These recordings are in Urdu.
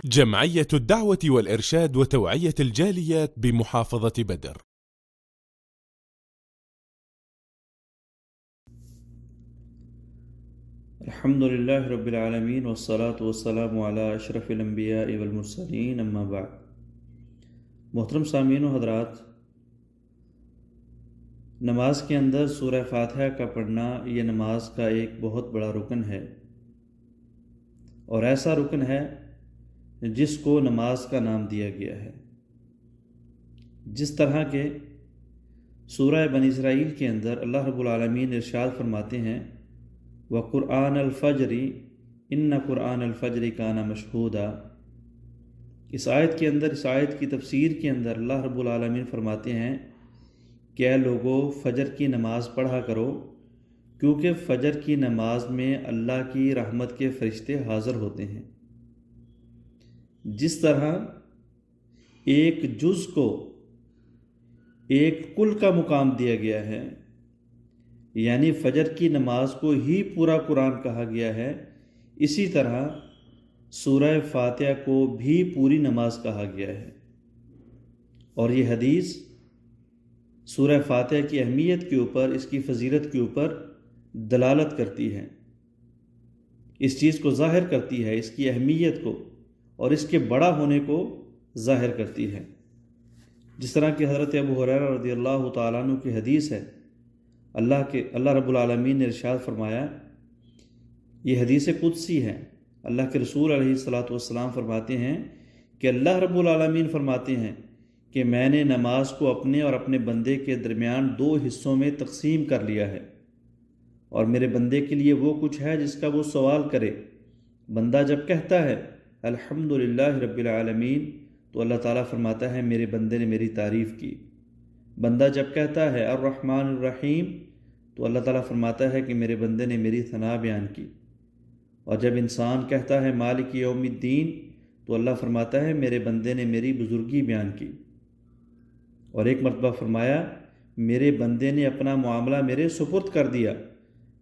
جمعية الدعوة والإرشاد وتوعية الجاليات بمحافظة بدر. الحمد لله رب العالمين والصلاة والسلام على اشرف الانبیاء والمرسلین اما بعد. محترم سامعین و حضرات، نماز کے اندر سورہ فاتحہ کا پڑھنا یہ نماز کا ایک بہت بڑا رکن ہے، اور ایسا رکن ہے جس کو نماز کا نام دیا گیا ہے. جس طرح کہ سورہ بنی اسرائیل کے اندر اللہ رب العالمین ارشاد فرماتے ہیں وَقُرْآنَ الْفَجْرِ إِنَّ قُرْآنَ الْفَجْرِ كَانَ مَشْهُودًا. اس آیت کے اندر، اس آیت کی تفسیر کے اندر اللہ رب العالمین فرماتے ہیں کہ اے لوگو، فجر کی نماز پڑھا کرو، کیونکہ فجر کی نماز میں اللہ کی رحمت کے فرشتے حاضر ہوتے ہیں. جس طرح ایک جز کو ایک کل کا مقام دیا گیا ہے، یعنی فجر کی نماز کو ہی پورا قرآن کہا گیا ہے، اسی طرح سورہ فاتحہ کو بھی پوری نماز کہا گیا ہے. اور یہ حدیث سورہ فاتحہ کی اہمیت کے اوپر، اس کی فضیلت کے اوپر دلالت کرتی ہے، اس چیز کو ظاہر کرتی ہے، اس کی اہمیت کو اور اس کے بڑا ہونے کو ظاہر کرتی ہے. جس طرح کہ حضرت ابو ہریرہ رضی اللہ تعالیٰ عنہ کی حدیث ہے، اللہ رب العالمین نے ارشاد فرمایا، یہ حدیث قدسی ہے. اللہ کے رسول علیہ الصلاۃ والسلام فرماتے ہیں کہ اللہ رب العالمین فرماتے ہیں کہ میں نے نماز کو اپنے اور اپنے بندے کے درمیان 2 حصوں میں تقسیم کر لیا ہے، اور میرے بندے کے لیے وہ کچھ ہے جس کا وہ سوال کرے. بندہ جب کہتا ہے الحمدللہ رب العالمین تو اللہ تعالیٰ فرماتا ہے میرے بندے نے میری تعریف کی. بندہ جب کہتا ہے الرحمن الرحیم تو اللہ تعالیٰ فرماتا ہے کہ میرے بندے نے میری ثنا بیان کی. اور جب انسان کہتا ہے مالک یوم الدین تو اللہ فرماتا ہے میرے بندے نے میری بزرگی بیان کی. اور ایک مرتبہ فرمایا میرے بندے نے اپنا معاملہ میرے سپرد کر دیا.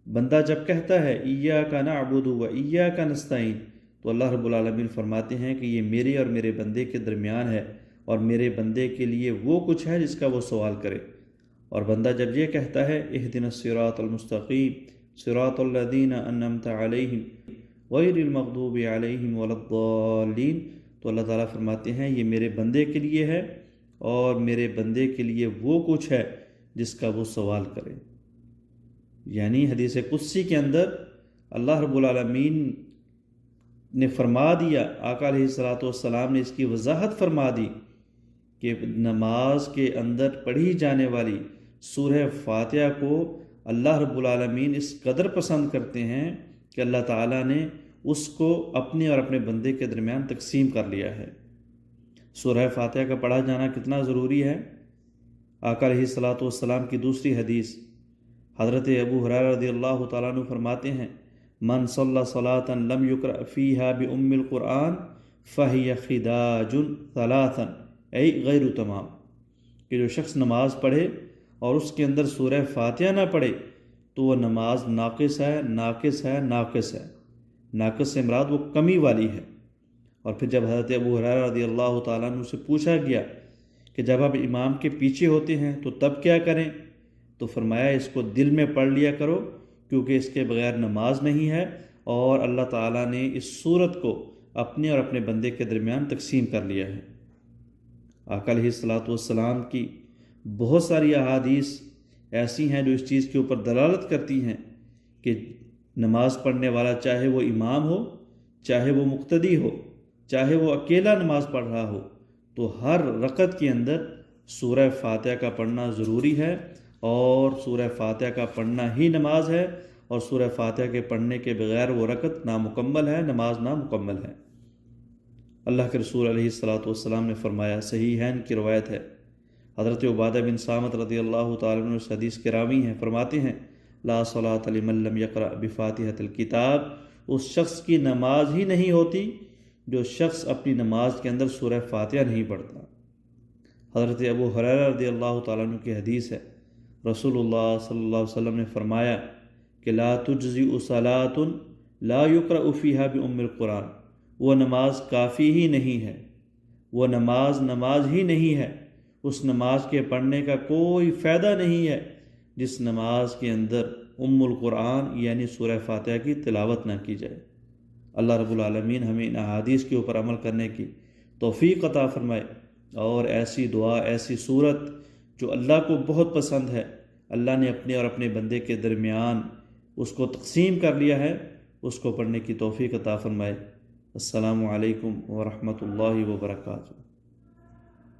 بندہ جب کہتا ہے ایاک نعبد و ایاک نستعین تو اللہ رب العالمین فرماتے ہیں کہ یہ میرے اور میرے بندے کے درمیان ہے، اور میرے بندے کے لیے وہ کچھ ہے جس کا وہ سوال کرے. اور بندہ جب یہ کہتا ہے اہدنا الصراط المستقیم صراط الذین انعمت علیہم غیر المغضوب علیہم ولا الضالین تو اللہ تعالیٰ فرماتے ہیں یہ میرے بندے کے لیے ہے، اور میرے بندے کے لیے وہ کچھ ہے جس کا وہ سوال کرے. یعنی حدیث قدسی کے اندر اللہ رب العالمین نے فرما دیا، آقا علیہ الصلاۃ والسلام نے اس کی وضاحت فرما دی کہ نماز کے اندر پڑھی جانے والی سورہ فاتحہ کو اللہ رب العالمین اس قدر پسند کرتے ہیں کہ اللہ تعالیٰ نے اس کو اپنے اور اپنے بندے کے درمیان تقسیم کر لیا ہے. سورہ فاتحہ کا پڑھا جانا کتنا ضروری ہے. آقا علیہ الصلاۃ والسلام کی دوسری حدیث حضرت ابو ہریرہ رضی اللہ تعالیٰ عنہ فرماتے ہیں من صلی صلاۃ لم یقرأ فیہا بأم القرآن فہی خداج ثلاثا ای غیر تمام، کہ جو شخص نماز پڑھے اور اس کے اندر سورہ فاتحہ نہ پڑھے تو وہ نماز ناقص ہے، ناقص ہے، ناقص ہے. ناقص سے مراد وہ کمی والی ہے. اور پھر جب حضرت ابو ہریرہ رضی اللہ تعالیٰ عنہ سے پوچھا گیا کہ جب آپ امام کے پیچھے ہوتے ہیں تو تب کیا کریں، تو فرمایا اس کو دل میں پڑھ لیا کرو، کیونکہ اس کے بغیر نماز نہیں ہے، اور اللہ تعالیٰ نے اس صورت کو اپنے اور اپنے بندے کے درمیان تقسیم کر لیا ہے. آقا علیہ الصلاۃ والسلام کی بہت ساری احادیث ایسی ہیں جو اس چیز کے اوپر دلالت کرتی ہیں کہ نماز پڑھنے والا چاہے وہ امام ہو، چاہے وہ مقتدی ہو، چاہے وہ اکیلا نماز پڑھ رہا ہو، تو ہر رکعت کے اندر سورہ فاتحہ کا پڑھنا ضروری ہے، اور سورہ فاتحہ کا پڑھنا ہی نماز ہے، اور سورہ فاتحہ کے پڑھنے کے بغیر وہ رکعت نامکمل ہے، نماز نامکمل ہے. اللہ کے رسول علیہ الصلاۃ والسلام نے فرمایا، صحیحین کی روایت ہے، حضرت عبادہ بن صامت رضی اللہ تعالیٰ عنہ اس حدیث کے راوی ہیں، فرماتے ہیں لا صلاۃ لمن لم یقرأ بفاتحۃ الکتاب، اس شخص کی نماز ہی نہیں ہوتی جو شخص اپنی نماز کے اندر سورہ فاتحہ نہیں پڑھتا. حضرت ابو ہریرہ رضی اللہ تعالیٰ عنہ کی حدیث ہے، رسول اللہ صلی اللہ علیہ وسلم نے فرمایا کہ لا تجزئ صلاۃ لا یقرأ فیہا بأم القرآن وہ نماز کافی ہی نہیں ہے، وہ نماز ہی نہیں ہے، اس نماز کے پڑھنے کا کوئی فائدہ نہیں ہے جس نماز کے اندر القرآن یعنی سورہ فاتحہ کی تلاوت نہ کی جائے۔ اللہ رب العالمین ہمیں ان احادیث کے اوپر عمل کرنے کی توفیق عطا فرمائے، اور ایسی دعا، ایسی صورت جو اللہ کو بہت پسند ہے، اللہ نے اپنے اور اپنے بندے کے درمیان اس کو تقسیم کر لیا ہے، اس کو پڑھنے کی توفیق عطا فرمائے۔ السلام علیکم ورحمۃ اللہ وبرکاتہ۔